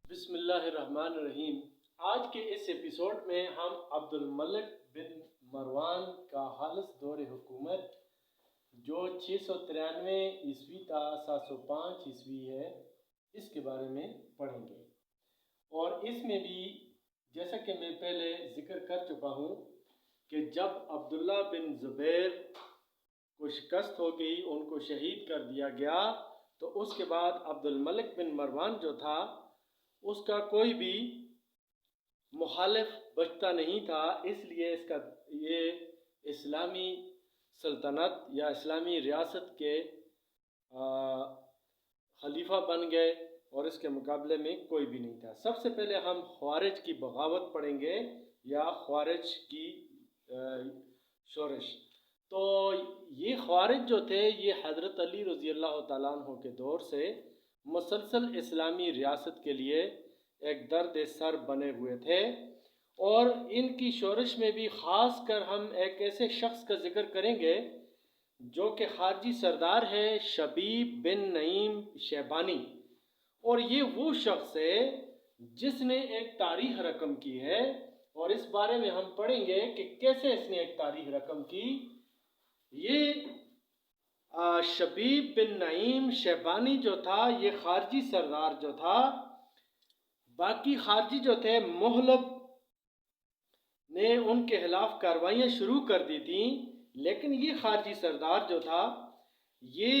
بسم اللہ الرحمن الرحیم۔ آج کے اس ایپیسوڈ میں ہم عبد الملک بن مروان کا خالص دور حکومت جو 693 عیسوی تا 705 عیسوی ہے اس کے بارے میں پڑھیں گے، اور اس میں بھی جیسا کہ میں پہلے ذکر کر چکا ہوں کہ جب عبداللہ بن زبیر کو شکست ہو گئی، ان کو شہید کر دیا گیا، تو اس کے بعد عبد الملک بن مروان جو تھا اس کا کوئی بھی مخالف بچتا نہیں تھا، اس لیے یہ اسلامی سلطنت یا اسلامی ریاست کے خلیفہ بن گئے، اور اس کے مقابلے میں کوئی بھی نہیں تھا۔ سب سے پہلے ہم خوارج کی بغاوت پڑھیں گے یا خوارج کی شورش۔ تو یہ خوارج جو تھے یہ حضرت علی رضی اللہ تعالیٰ عنہ کے دور سے مسلسل اسلامی ریاست کے لیے ایک درد سر بنے ہوئے تھے، اور ان کی شورش میں بھی خاص کر ہم ایک ایسے شخص کا ذکر کریں گے جو کہ خارجی سردار ہے، شبیب بن نعیم شیبانی، اور یہ وہ شخص ہے جس نے ایک تاریخ رقم کی ہے، اور اس بارے میں ہم پڑھیں گے کہ کیسے اس نے ایک تاریخ رقم کی۔ یہ شبیب بن نعیم شیبانی جو تھا یہ خارجی سردار جو تھا، باقی خارجی جو تھے محلب نے ان کے خلاف کاروائیاں شروع کر دی تھیں، لیکن یہ خارجی سردار جو تھا یہ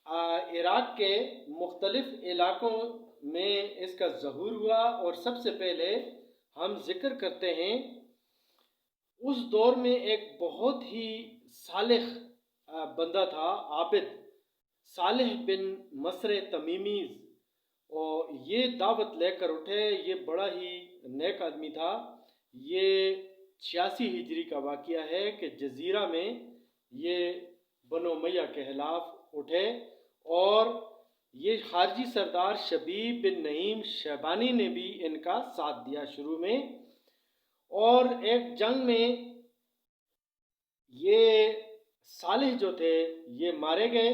عراق کے مختلف علاقوں میں اس کا ظہور ہوا۔ اور سب سے پہلے ہم ذکر کرتے ہیں اس دور میں ایک بہت ہی صالح بندہ تھا، عابد، صالح بن مصر تمیمی، اور یہ دعوت لے کر اٹھے۔ یہ بڑا ہی نیک آدمی تھا۔ یہ 86 ہجری کا واقعہ ہے کہ جزیرہ میں یہ بنو امیہ کے خلاف اٹھے، اور یہ خارجی سردار شبیب بن نعیم شیبانی نے بھی ان کا ساتھ دیا شروع میں، اور ایک جنگ میں یہ صالح جو تھے یہ مارے گئے،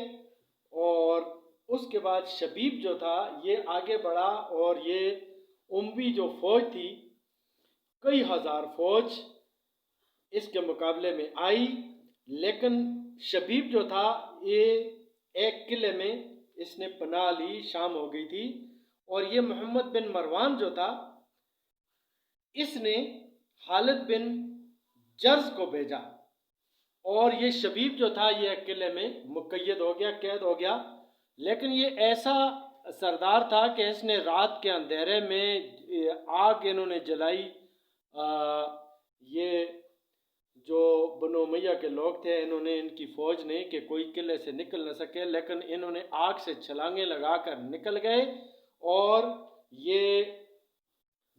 اور اس کے بعد شبیب جو تھا یہ آگے بڑھا، اور یہ اموی جو فوج تھی کئی ہزار فوج اس کے مقابلے میں آئی، لیکن شبیب جو تھا یہ ایک قلعے میں اس نے پناہ لی، شام ہو گئی تھی، اور یہ محمد بن مروان جو تھا اس نے خالد بن جرز کو بھیجا، اور یہ شبیب جو تھا یہ ایک قلعے میں مقید ہو گیا، قید ہو گیا۔ لیکن یہ ایسا سردار تھا کہ اس نے رات کے اندھیرے میں آگ انہوں نے جلائی، یہ جو بنو امیہ کے لوگ تھے انہوں نے، ان کی فوج نے، کہ کوئی قلعے سے نکل نہ سکے، لیکن انہوں نے آگ سے چھلانگیں لگا کر نکل گئے، اور یہ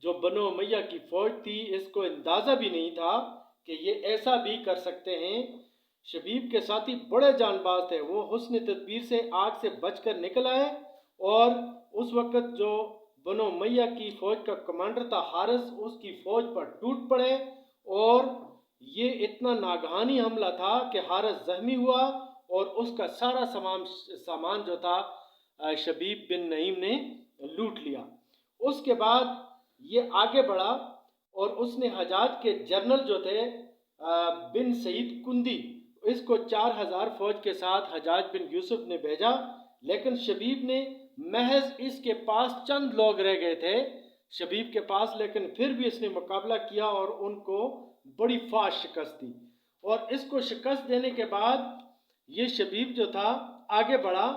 جو بنو امیہ کی فوج تھی اس کو اندازہ بھی نہیں تھا کہ یہ ایسا بھی کر سکتے ہیں۔ شبیب کے ساتھی بڑے جان باز تھے، وہ حسن تدبیر سے آگ سے بچ کر نکل آئے، اور اس وقت جو بنو امیہ کی فوج کا کمانڈر تھا حارث، اس کی فوج پر ٹوٹ پڑے، اور یہ اتنا ناگہانی حملہ تھا کہ حارث زخمی ہوا، اور اس کا سارا سامان جو تھا شبیب بن نعیم نے لوٹ لیا۔ اس کے بعد یہ آگے بڑھا، اور اس نے حجاج کے جنرل جو تھے بن سعید کندی، اس کو 4000 فوج کے ساتھ حجاج بن یوسف نے بھیجا، لیکن شبیب نے محض اس کے پاس چند لوگ رہ گئے تھے شبیب کے پاس، لیکن پھر بھی اس نے مقابلہ کیا اور ان کو بڑی فاش شکست دی۔ اور اس کو شکست دینے کے بعد یہ شبیب جو تھا آگے بڑھا،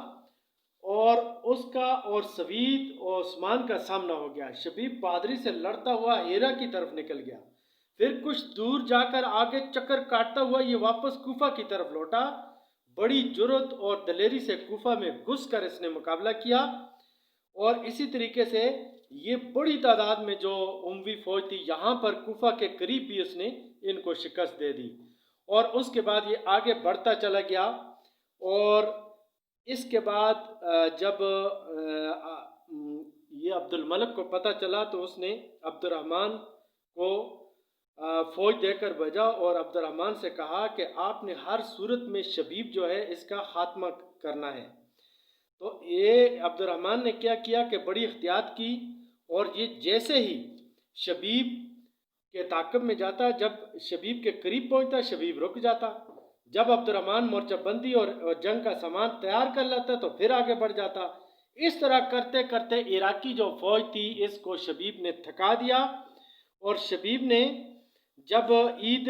اور اس کا اور سوید اور عثمان کا سامنا ہو گیا۔ شبیب بہادری سے لڑتا ہوا ہیرا کی طرف نکل گیا، پھر کچھ دور جا کر آگے چکر کاٹتا ہوا یہ واپس کوفہ کی طرف لوٹا۔ بڑی جرأت اور دلیری سے کوفہ میں گھس کر اس نے مقابلہ کیا، اور اسی طریقے سے یہ بڑی تعداد میں جو اموی فوج تھی یہاں پر کوفہ کے قریب بھی اس نے ان کو شکست دے دی، اور اس کے بعد یہ آگے بڑھتا چلا گیا۔ اور اس کے بعد جب یہ عبد الملک کو پتہ چلا تو اس نے عبد الرحمن کو فوج دے کر بھیجا، اور عبد الرحمن سے کہا کہ آپ نے ہر صورت میں شبیب جو ہے اس کا خاتمہ کرنا ہے۔ تو یہ عبد الرحمن نے کیا کہ بڑی احتیاط کی، اور یہ جیسے ہی شبیب کے تعاقب میں جاتا، جب شبیب کے قریب پہنچتا شبیب رک جاتا، جب عبد الرحمن مورچہ بندی اور جنگ کا سامان تیار کر لیتا تو پھر آگے بڑھ جاتا۔ اس طرح کرتے کرتے عراقی جو فوج تھی اس کو شبیب نے تھکا دیا، اور شبیب نے جب عید،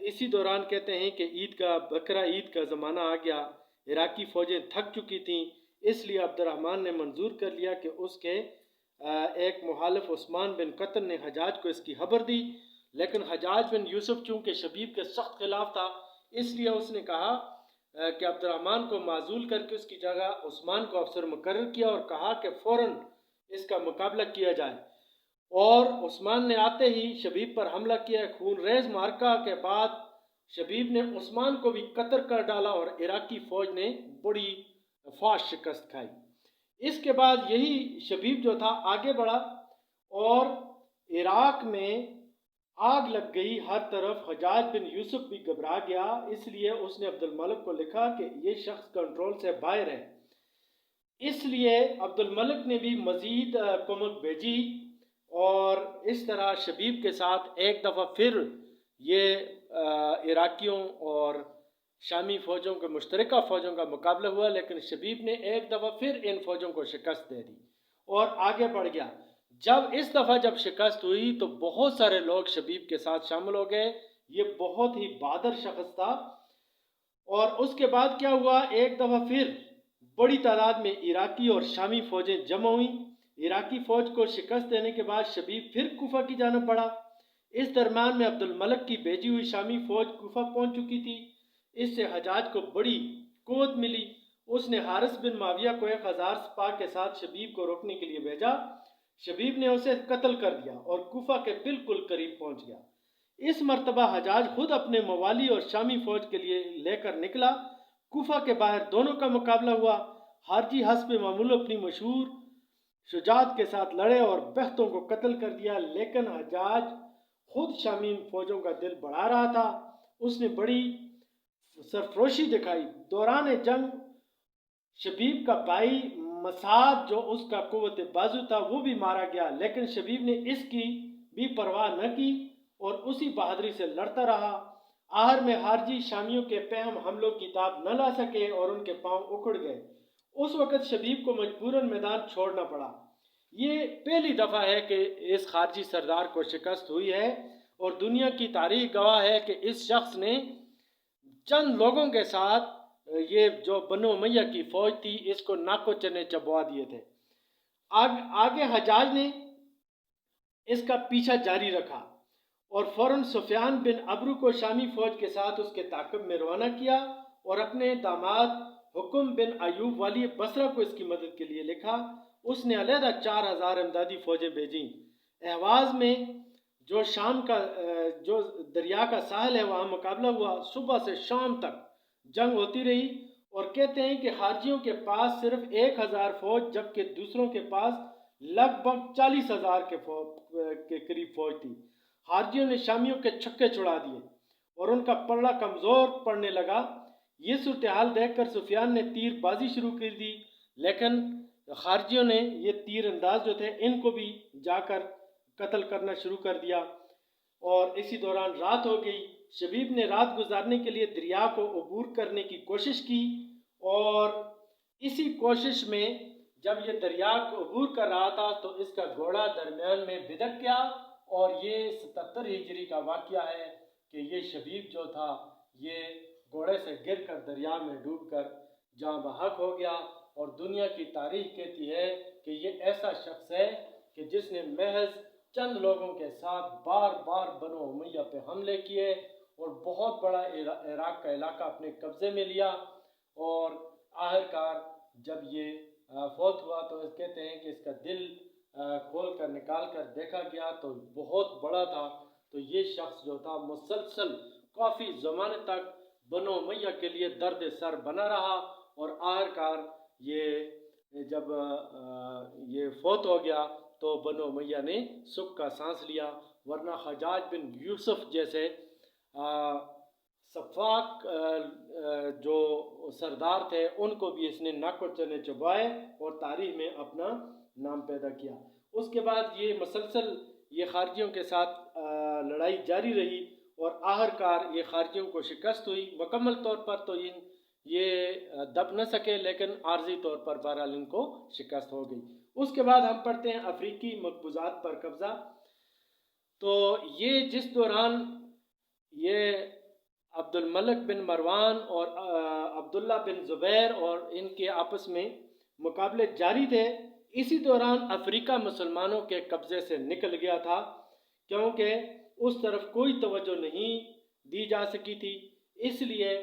اسی دوران کہتے ہیں کہ عید کا بقرہ عید کا زمانہ آ گیا، عراقی فوجیں تھک چکی تھیں، اس لیے عبد الرحمن نے منظور کر لیا کہ اس کے ایک محالف عثمان بن قطن نے حجاج کو اس کی خبر دی، لیکن حجاج بن یوسف چونکہ شبیب کے سخت خلاف تھا، اس لیے اس نے کہا کہ عبد الرحمن کو معزول کر کے اس کی جگہ عثمان کو افسر مقرر کیا، اور کہا کہ فوراً اس کا مقابلہ کیا جائے۔ اور عثمان نے آتے ہی شبیب پر حملہ کیا۔ خون ریز معرکہ کے بعد شبیب نے عثمان کو بھی قتل کر ڈالا اور عراقی فوج نے بڑی فاش شکست کھائی۔ اس کے بعد یہی شبیب جو تھا آگے بڑھا اور عراق میں آگ لگ گئی ہر طرف۔ حجاج بن یوسف بھی گھبرا گیا، اس لیے اس نے عبد الملک کو لکھا کہ یہ شخص کنٹرول سے باہر ہے۔ اس لیے عبد الملک نے بھی مزید کمک بھیجی، اور اس طرح شبیب کے ساتھ ایک دفعہ پھر یہ عراقیوں اور شامی فوجوں کے مشترکہ فوجوں کا مقابلہ ہوا، لیکن شبیب نے ایک دفعہ پھر ان فوجوں کو شکست دے دی اور آگے بڑھ گیا۔ اس دفعہ جب شکست ہوئی تو بہت سارے لوگ شبیب کے ساتھ شامل ہو گئے۔ یہ بہت ہی بہادر شخص تھا۔ اور اس کے بعد کیا ہوا، ایک دفعہ پھر بڑی تعداد میں عراقی اور شامی فوجیں جمع ہوئیں۔ عراقی فوج کو شکست دینے کے بعد شبیب پھر کوفہ کی جانب بڑھا۔ اس درمیان میں عبد الملک کی بھیجی ہوئی شامی فوج کوفہ پہنچ چکی تھی۔ اس سے حجاج کو بڑی قوت ملی۔ اس نے حارث بن معاویہ کو 1000 سپاہ کے ساتھ شبیب کو روکنے کے لیے بھیجا۔ شبیب نے اسے قتل کر دیا اور کوفہ کے بالکل قریب پہنچ گیا۔ اس مرتبہ حجاج خود اپنے موالی اور شامی فوج کے لیے لے کر نکلا۔ کوفہ کے باہر دونوں کا مقابلہ ہوا۔ خارجی حسب معمول اپنی مشہور شجاعت کے ساتھ لڑے اور بہتوں کو قتل کر دیا، لیکن حجاج خود شامی فوجوں کا دل بڑھا رہا تھا۔ اس نے بڑی سرفروشی دکھائی۔ دوران جنگ شبیب کا بھائی مسعد جو اس کا قوت بازو تھا وہ بھی مارا گیا، لیکن شبیب نے اس کی بھی پرواہ نہ کی اور اسی بہادری سے لڑتا رہا۔ آخر میں خارجی شامیوں کے پہم حملوں کی تاب نہ لا سکے اور ان کے پاؤں اکھڑ گئے۔ اس وقت شبیب کو مجبوراً میدان چھوڑنا پڑا۔ یہ پہلی دفعہ ہے کہ اس خارجی سردار کو شکست ہوئی ہے، اور دنیا کی تاریخ گواہ ہے کہ اس شخص نے چند لوگوں کے ساتھ یہ جو بنو امیہ کی فوج تھی اس کو ناکو چنے چبوا دیے تھے۔ آگے حجاج نے اس کا پیچھا جاری رکھا اور فوراً سفیان بن عبرو کو شامی فوج کے ساتھ اس کے تعاقب میں روانہ کیا، اور اپنے داماد حکم بن ایوب والی بصرہ کو اس کی مدد کے لیے لکھا۔ اس نے علیحدہ 4000 امدادی فوجیں بھیجیں۔ اہواز میں جو شام کا جو دریا کا ساحل ہے وہاں مقابلہ ہوا۔ صبح سے شام تک جنگ ہوتی رہی، اور کہتے ہیں کہ خارجیوں کے پاس صرف 1000 فوج جبکہ دوسروں کے پاس لگ بھگ 40,000 کے قریب فوج تھی۔ خارجیوں نے شامیوں کے چھکے چھڑا دیے اور ان کا پلڑا کمزور پڑنے لگا۔ یہ صورتحال دیکھ کر سفیان نے تیر بازی شروع کر دی، لیکن خارجیوں نے یہ تیر انداز جو تھے ان کو بھی جا کر قتل کرنا شروع کر دیا، اور اسی دوران رات ہو گئی۔ شبیب نے رات گزارنے کے لیے دریا کو عبور کرنے کی کوشش کی، اور اسی کوشش میں جب یہ دریا کو عبور کر رہا تھا تو اس کا گھوڑا درمیان میں بدک گیا، اور یہ 77 ہجری کا واقعہ ہے کہ یہ شبیب جو تھا یہ گھوڑے سے گر کر دریا میں ڈوب کر جاں بحق ہو گیا۔ اور دنیا کی تاریخ کہتی ہے کہ یہ ایسا شخص ہے کہ جس نے محض چند لوگوں کے ساتھ بار بار بنو امیہ پہ حملے کیے اور بہت بڑا عراق کا علاقہ اپنے قبضے میں لیا، اور آخرکار جب یہ فوت ہوا تو کہتے ہیں کہ اس کا دل کھول کر نکال کر دیکھا گیا تو بہت بڑا تھا۔ تو یہ شخص جو تھا مسلسل کافی زمانے تک بنو امیہ کے لیے درد سر بنا رہا، اور آخرکار یہ جب یہ فوت ہو گیا تو بنو امیہ نے سکھ کا سانس لیا، ورنہ حجاج بن یوسف جیسے سفاک جو سردار تھے ان کو بھی اس نے ناکو چنے چبائے اور تاریخ میں اپنا نام پیدا کیا۔ اس کے بعد یہ مسلسل یہ خارجیوں کے ساتھ لڑائی جاری رہی اور آخرکار یہ خارجیوں کو شکست ہوئی۔ مکمل طور پر تو یہ دب نہ سکے، لیکن عارضی طور پر بہرحال ان کو شکست ہو گئی۔ اس کے بعد ہم پڑھتے ہیں افریقی مقبوضات پر قبضہ۔ تو یہ جس دوران یہ عبد الملک بن مروان اور عبداللہ بن زبیر اور ان کے آپس میں مقابلے جاری تھے، اسی دوران افریقہ مسلمانوں کے قبضے سے نکل گیا تھا، کیونکہ اس طرف کوئی توجہ نہیں دی جا سکی تھی۔ اس لیے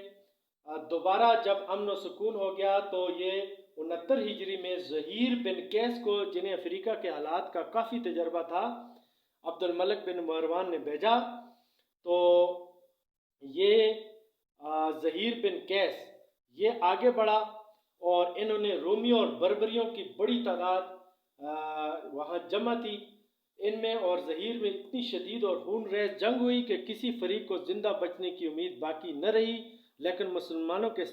دوبارہ جب امن و سکون ہو گیا تو یہ 69 ہجری میں ظہیر بن قیس کو، جنہیں افریقہ کے حالات کا کافی تجربہ تھا، عبد الملک بن مروان نے بھیجا۔ تو یہ ظہیر بن قیس یہ آگے بڑھا اور انہوں نے رومیوں اور بربریوں کی بڑی تعداد وہاں جمع تھی۔ ان میں اور ظہیر میں اتنی شدید اور خون ریز جنگ ہوئی کہ کسی فریق کو زندہ بچنے کی امید باقی نہ رہی، لیکن مسلمانوں کے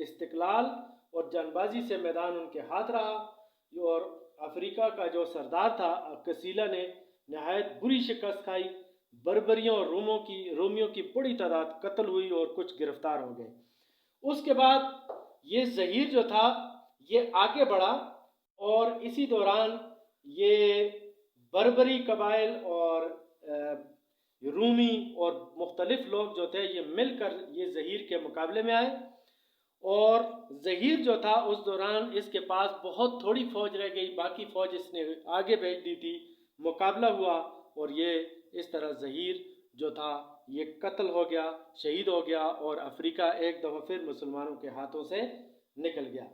استقلال اور جان بازی سے میدان ان کے ہاتھ رہا، اور افریقہ کا جو سردار تھا کسیلا نے نہایت بری شکست کھائی۔ بربریوں اور رومیوں کی بڑی تعداد قتل ہوئی اور کچھ گرفتار ہو گئے۔ اس کے بعد یہ ظہیر جو تھا یہ آگے بڑھا اور اسی دوران یہ بربری قبائل اور رومی اور مختلف لوگ جو تھے یہ مل کر یہ ظہیر کے مقابلے میں آئے، اور ظہیر جو تھا اس دوران اس کے پاس بہت تھوڑی فوج رہ گئی، باقی فوج اس نے آگے بھیج دی تھی۔ مقابلہ ہوا اور یہ اس طرح ظہیر جو تھا یہ قتل ہو گیا، شہید ہو گیا، اور افریقہ ایک دفعہ پھر مسلمانوں کے ہاتھوں سے نکل گیا۔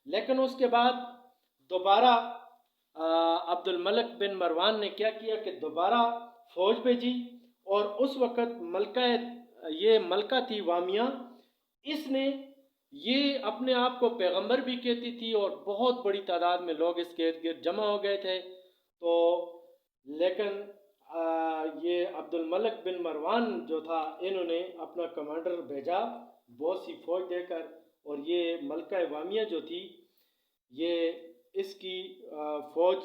لیکن اس کے بعد دوبارہ عبد الملک بن مروان نے کیا کیا کہ دوبارہ فوج بھیجی، اور اس وقت ملکہ تھی وامیہ، اس نے یہ اپنے آپ کو پیغمبر بھی کہتی تھی اور بہت بڑی تعداد میں لوگ اس کے ارد گرد جمع ہو گئے تھے۔ تو لیکن یہ عبد الملک بن مروان جو تھا انہوں نے اپنا کمانڈر بھیجا بہت سی فوج دے کر، اور یہ ملکہ وامیہ جو تھی یہ اس کی فوج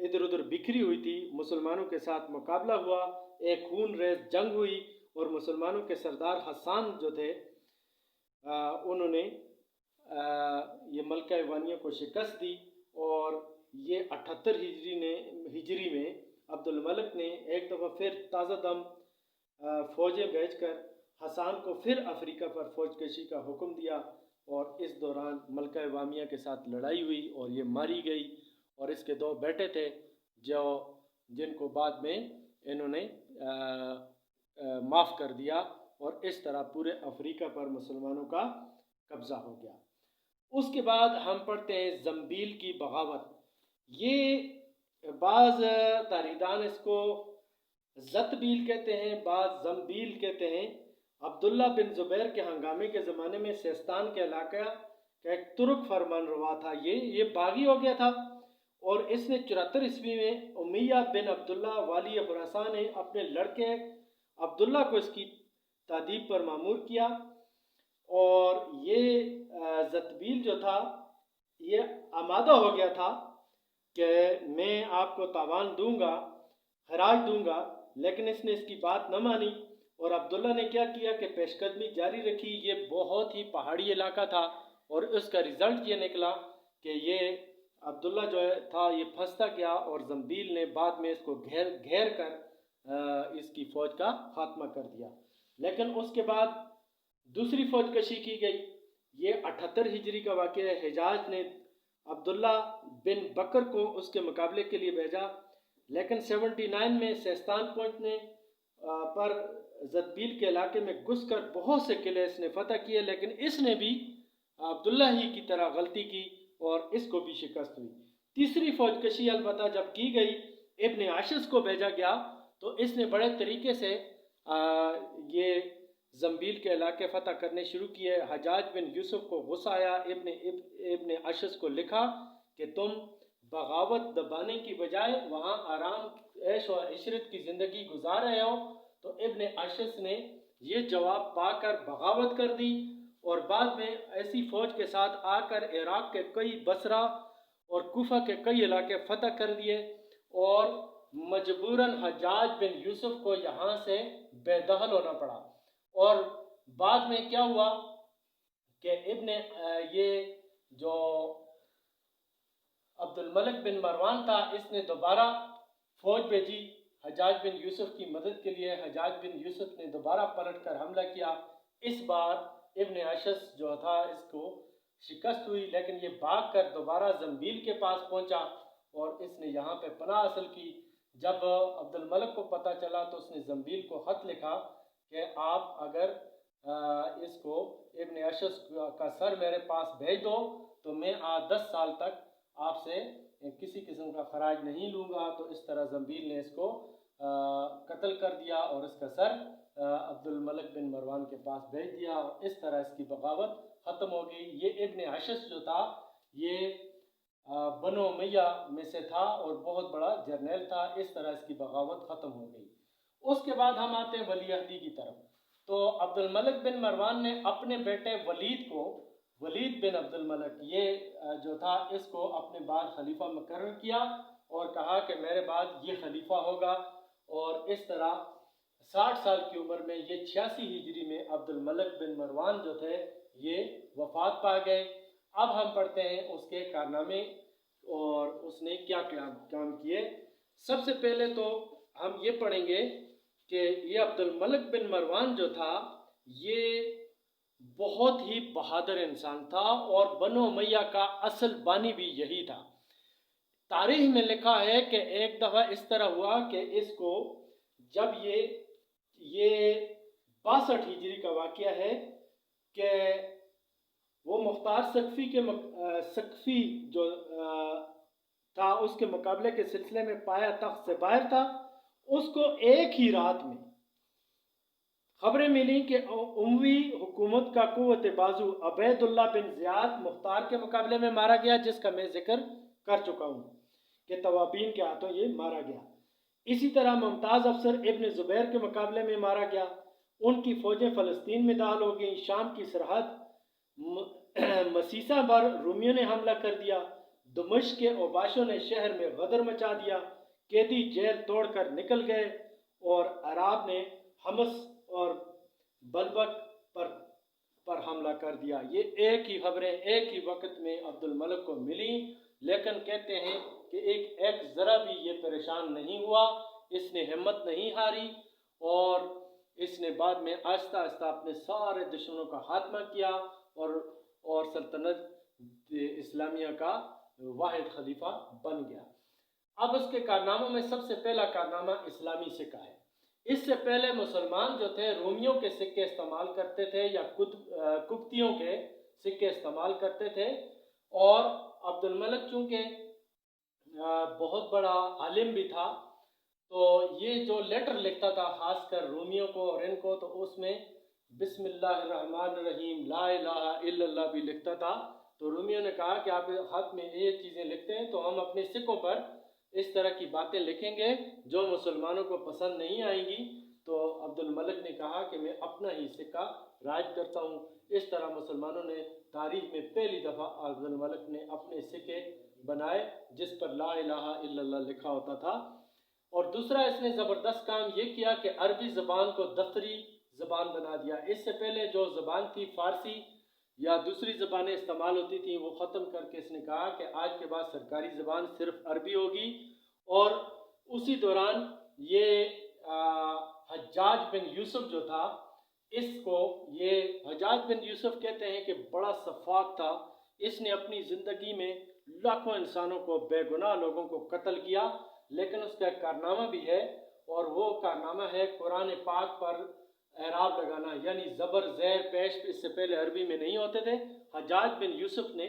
ادھر ادھر بکھری ہوئی تھی، مسلمانوں کے ساتھ مقابلہ ہوا، ایک خون ریز جنگ ہوئی، اور مسلمانوں کے سردار حسان جو تھے انہوں نے یہ ملکہ وامیہ کو شکست دی، اور یہ 78 ہجری میں عبد الملک نے ایک دفعہ پھر تازہ دم فوجیں بھیج کر حسان کو پھر افریقہ پر فوج کشی کا حکم دیا، اور اس دوران ملکہ وامیہ کے ساتھ لڑائی ہوئی اور یہ ماری گئی، اور اس کے 2 بیٹے تھے جن کو بعد میں انہوں نے معاف کر دیا، اور اس طرح پورے افریقہ پر مسلمانوں کا قبضہ ہو گیا۔ اس کے بعد ہم پڑھتے ہیں زنبیل کی بغاوت۔ یہ بعض تاریخدان اس کو زتبیل کہتے ہیں، بعض زنبیل کہتے ہیں۔ عبداللہ بن زبیر کے ہنگامے کے زمانے میں سیستان کے علاقہ کا ایک ترک فرمان روا تھا، یہ باغی ہو گیا تھا، اور اس نے 74 عیسوی میں امیہ بن عبداللہ والی خراسان نے اپنے لڑکے عبداللہ کو اس کی تادیب پر مامور کیا، اور یہ زتبیل جو تھا یہ آمادہ ہو گیا تھا کہ میں آپ کو تاوان دوں گا، خراج دوں گا، لیکن اس نے اس کی بات نہ مانی، اور عبداللہ نے کیا کیا کہ پیش قدمی جاری رکھی۔ یہ بہت ہی پہاڑی علاقہ تھا، اور اس کا رزلٹ یہ نکلا کہ یہ عبداللہ جو تھا یہ پھنستا گیا، اور زنبیل نے بعد میں اس کو گھیر کر اس کی فوج کا خاتمہ کر دیا۔ لیکن اس کے بعد دوسری فوج کشی کی گئی، یہ 78 ہجری کا واقعہ ہے۔ حجاج نے عبداللہ بن بکر کو اس کے مقابلے کے لیے بھیجا، لیکن 79 میں سیستان پہنچنے پر زتبیل کے علاقے میں گھس کر بہت سے قلعے اس نے فتح کیے، لیکن اس نے بھی عبداللہ ہی کی طرح غلطی کی اور اس کو بھی شکست ہوئی۔ تیسری فوج کشی البتہ جب کی گئی، ابن عاشس کو بھیجا گیا، تو اس نے بڑے طریقے سے یہ زنبیل کے علاقے فتح کرنے شروع کیے۔ حجاج بن یوسف کو غصہ آیا، ابن عاشس کو لکھا کہ تم بغاوت دبانے کی بجائے وہاں آرام عیش و عشرت کی زندگی گزار رہے ہو۔ تو ابن عاشس نے یہ جواب پا کر بغاوت کر دی، اور بعد میں ایسی فوج کے ساتھ آ کر عراق کے کئی بصرہ اور کوفہ کے کئی علاقے فتح کر دیے اور مجبوراً حجاج بن یوسف کو یہاں سے بے دخل ہونا پڑا۔ اور بعد میں کیا ہوا کہ یہ جو عبد الملک بن مروان تھا، اس نے دوبارہ فوج بھیجی حجاج بن یوسف کی مدد کے لیے۔ حجاج بن یوسف نے دوبارہ پلٹ کر حملہ کیا۔ اس بار ابن اشعث جو تھا اس کو شکست ہوئی، لیکن یہ بھاگ کر دوبارہ زنبیل کے پاس پہنچا اور اس نے یہاں پہ پناہ حاصل کی۔ جب عبد الملک کو پتہ چلا تو اس نے زنبیل کو خط لکھا کہ آپ اگر اس کو ابن اشعث کا سر میرے پاس بھیج دو تو میں 10 سال تک آپ سے کسی قسم کا خراج نہیں لوں گا۔ تو اس طرح زنبیل نے اس کو قتل کر دیا اور اس کا سر عبد الملک بن مروان کے پاس بھیج دیا، اور اس طرح اس کی بغاوت ختم ہو گئی۔ یہ ابن اشعث جو تھا یہ بنو امیہ میں سے تھا اور بہت بڑا جرنیل تھا۔ اس طرح اس کی بغاوت ختم ہو گئی۔ اس کے بعد ہم آتے ہیں ولی عہدی کی طرف۔ تو عبد الملک بن مروان نے اپنے بیٹے ولید بن عبد الملک یہ جو تھا اس کو اپنے بعد خلیفہ مقرر کیا اور کہا کہ میرے بعد یہ خلیفہ ہوگا، اور اس طرح 60 سال کی عمر میں یہ 86 ہجری میں عبد الملک بن مروان جو تھے یہ وفات پا گئے۔ اب ہم پڑھتے ہیں اس کے کارنامے اور اس نے کیا کام کیے۔ سب سے پہلے تو ہم یہ پڑھیں گے کہ یہ عبد الملک بن مروان جو تھا یہ بہت ہی بہادر انسان تھا اور بنو امیہ کا اصل بانی بھی یہی تھا۔ تاریخ میں لکھا ہے کہ ایک دفعہ اس طرح ہوا کہ اس کو جب یہ 62 ہجری کا واقعہ ہے کہ وہ مختار سقفی جو تھا اس کے مقابلے کے سلسلے میں پایا تخت سے باہر تھا۔ اس کو ایک ہی رات میں خبریں ملی کہ اموی حکومت کا قوت بازو عبید اللہ بن زیاد مختار کے مقابلے میں مارا گیا، جس کا میں ذکر کر چکا ہوں کہ توابین کے ہاتھوں یہ مارا گیا۔ اسی طرح ممتاز افسر ابن زبیر کے مقابلے میں مارا گیا۔ ان کی فوجیں فلسطین میں داخل ہو گئیں۔ شام کی سرحد مسیسہ پر رومیوں نے حملہ کر دیا۔ دمشق کے اوباشوں نے شہر میں غدر مچا دیا۔ قیدی جیل توڑ کر نکل گئے اور عراب نے حمص اور بلبک پر حملہ کر دیا۔ یہ ایک ہی خبریں ایک ہی وقت میں عبد الملک کو ملی، لیکن کہتے ہیں کہ ایک ذرا بھی یہ پریشان نہیں ہوا، اس نے ہمت نہیں ہاری اور اس نے بعد میں آہستہ آہستہ اپنے سارے دشمنوں کا خاتمہ کیا اور سلطنت اسلامیہ کا واحد خلیفہ بن گیا۔ اب اس کے کارناموں میں سب سے پہلا کارنامہ اسلامی سکہ ہے۔ اس سے پہلے مسلمان جو تھے رومیوں کے سکے استعمال کرتے تھے یا قبطیوں کے سکے استعمال کرتے تھے، اور عبد الملک چونکہ بہت بڑا عالم بھی تھا تو یہ جو لیٹر لکھتا تھا خاص کر رومیوں کو اور ان کو، تو اس میں بسم اللہ الرحمن الرحیم لا الہ الا اللہ بھی لکھتا تھا۔ تو رومیوں نے کہا کہ آپ خط میں یہ چیزیں لکھتے ہیں تو ہم اپنے سکوں پر اس طرح کی باتیں لکھیں گے جو مسلمانوں کو پسند نہیں آئیں گی۔ تو عبد الملک نے کہا کہ میں اپنا ہی سکہ رائج کرتا ہوں۔ اس طرح مسلمانوں نے تاریخ میں پہلی دفعہ عبد الملک نے اپنے سکے بنائے جس پر لا الہ الا اللہ لکھا ہوتا تھا۔ اور دوسرا اس نے زبردست کام یہ کیا کہ عربی زبان کو دفتری زبان بنا دیا۔ اس سے پہلے جو زبان تھی فارسی یا دوسری زبانیں استعمال ہوتی تھیں وہ ختم کر کے اس نے کہا کہ آج کے بعد سرکاری زبان صرف عربی ہوگی۔ اور اسی دوران یہ حجاج بن یوسف جو تھا اس کو یہ حجاج بن یوسف کہتے ہیں کہ بڑا سفاک تھا۔ اس نے اپنی زندگی میں لاکھوں انسانوں کو بے گناہ لوگوں کو قتل کیا، لیکن اس کا ایک کارنامہ بھی ہے اور وہ کارنامہ ہے قرآن پاک پر اعراب لگانا، یعنی زبر زیر پیش اس سے پہلے عربی میں نہیں ہوتے تھے۔ حجاج بن یوسف نے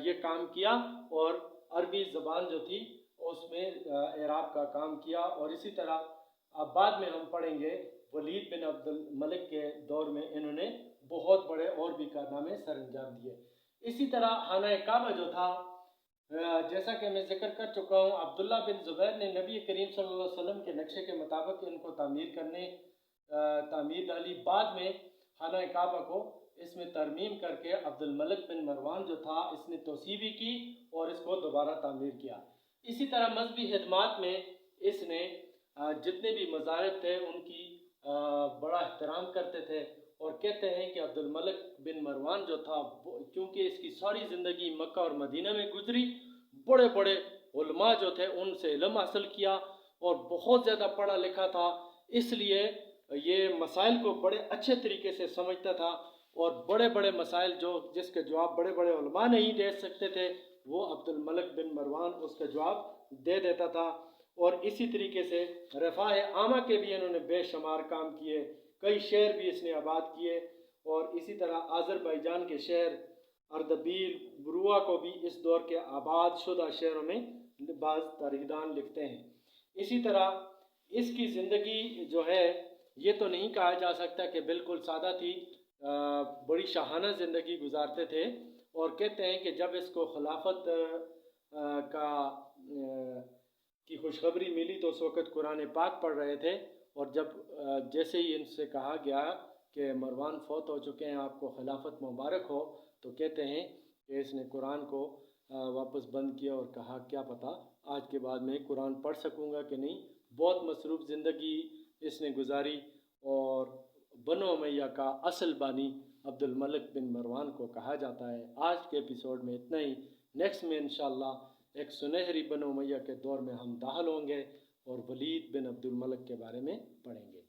یہ کام کیا اور عربی زبان جو تھی اس میں اعراب کا کام کیا۔ اور اسی طرح اب بعد میں ہم پڑھیں گے ولید بن عبد الملک کے دور میں انہوں نے بہت بڑے اور بھی کارنامے سر انجام دیے۔ اسی طرح خانہ کعبہ جو تھا جیسا کہ میں ذکر کر چکا ہوں، عبداللہ بن زبیر نے نبی کریم صلی اللہ علیہ وسلم کے نقشے کے مطابق ان کو تعمیر ڈالی۔ بعد میں خانہ کعبہ کو اس میں ترمیم کر کے عبد الملک بن مروان جو تھا اس نے توسیع بھی کی اور اس کو دوبارہ تعمیر کیا۔ اسی طرح مذہبی خدمات میں اس نے جتنے بھی مذاہب تھے ان کی بڑا احترام کرتے تھے، اور کہتے ہیں کہ عبد الملک بن مروان جو تھا چونکہ اس کی ساری زندگی مکہ اور مدینہ میں گزری، بڑے بڑے علماء جو تھے ان سے علم حاصل کیا اور بہت زیادہ پڑھا لکھا تھا، اس لیے یہ مسائل کو بڑے اچھے طریقے سے سمجھتا تھا، اور بڑے بڑے مسائل جس کے جواب بڑے بڑے علماء نہیں دے سکتے تھے وہ عبد الملک بن مروان اس کا جواب دے دیتا تھا۔ اور اسی طریقے سے رفاہ عامہ کے بھی انہوں نے بے شمار کام کیے، کئی شہر بھی اس نے آباد کیے، اور اسی طرح آذربائیجان کے شہر اردبیل، بروا کو بھی اس دور کے آباد شدہ شہروں میں بعض تاریخدان لکھتے ہیں۔ اسی طرح اس کی زندگی جو ہے یہ تو نہیں کہا جا سکتا کہ بالکل سادہ تھی، بڑی شاہانہ زندگی گزارتے تھے، اور کہتے ہیں کہ جب اس کو خلافت کی خوشخبری ملی تو اس وقت قرآن پاک پڑھ رہے تھے، اور جب جیسے ہی ان سے کہا گیا کہ مروان فوت ہو چکے ہیں، آپ کو خلافت مبارک ہو، تو کہتے ہیں کہ اس نے قرآن کو واپس بند کیا اور کہا کیا پتہ آج کے بعد میں قرآن پڑھ سکوں گا کہ نہیں۔ بہت مصروف زندگی اس نے گزاری، اور بنو امیہ کا اصل بانی عبد الملک بن مروان کو کہا جاتا ہے۔ آج کے ایپیسوڈ میں اتنا ہی، نیکسٹ میں انشاءاللہ ایک سنہری بنو امیہ کے دور میں ہم داخل ہوں گے اور ولید بن عبد الملک کے بارے میں پڑھیں گے۔